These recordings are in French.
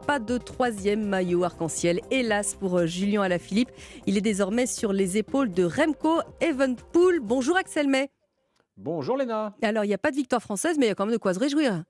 pas de troisième maillot arc-en-ciel, hélas pour Julien Alaphilippe. Il est désormais sur les épaules de Remco Evenepoel. Bonjour Axel May. Bonjour Léna. Alors, il n'y a pas de victoire française, mais il y a quand même de quoi se réjouir.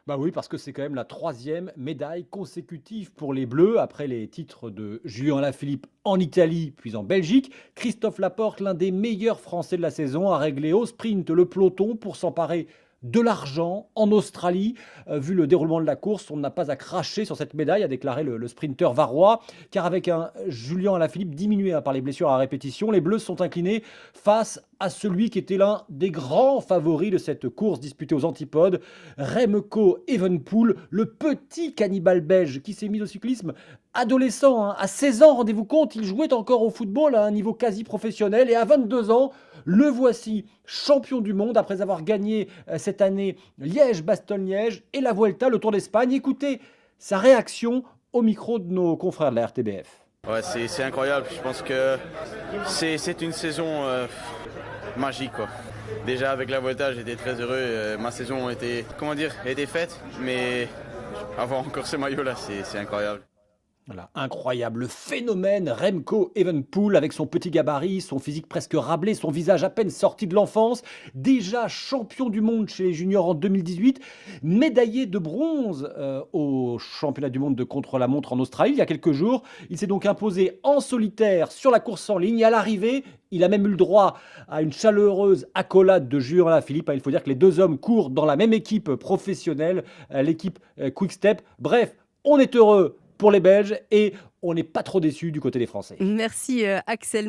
Bah oui, parce que c'est quand même la troisième médaille consécutive pour les Bleus, après les titres de Julien Alaphilippe en Italie, puis en Belgique. Christophe Laporte, l'un des meilleurs Français de la saison, a réglé au sprint le peloton pour s'emparer de l'argent en Australie. Vu le déroulement de la course, on n'a pas à cracher sur cette médaille, a déclaré le sprinter varois, car avec un Julien Alaphilippe diminué par les blessures à répétition, les Bleus sont inclinés face à celui qui était l'un des grands favoris de cette course disputée aux antipodes, Remco Evenepoel, le petit cannibale belge qui s'est mis au cyclisme adolescent, hein. À 16 ans, rendez-vous compte, il jouait encore au football à un niveau quasi professionnel et à 22 ans, le voici champion du monde après avoir gagné cette année Liège-Bastogne-Liège et la Vuelta, le Tour d'Espagne. Écoutez sa réaction au micro de nos confrères de la RTBF. Ouais, c'est incroyable. Je pense que c'est une saison magique, quoi. Déjà avec la Vuelta, j'étais très heureux. Ma saison était, était faite, mais avoir encore ce maillot-là, c'est incroyable. Voilà, incroyable phénomène, Remco Evenepoel avec son petit gabarit, son physique presque rablé, son visage à peine sorti de l'enfance, déjà champion du monde chez les juniors en 2018, médaillé de bronze au championnat du monde de contre-la-montre en Australie il y a quelques jours. Il s'est donc imposé en solitaire sur la course en ligne et à l'arrivée, il a même eu le droit à une chaleureuse accolade de Julien Alaphilippe. Il faut dire que les deux hommes courent dans la même équipe professionnelle, l'équipe Quick Step. Bref, on est heureux pour les Belges et on n'est pas trop déçus du côté des Français. Merci Axel.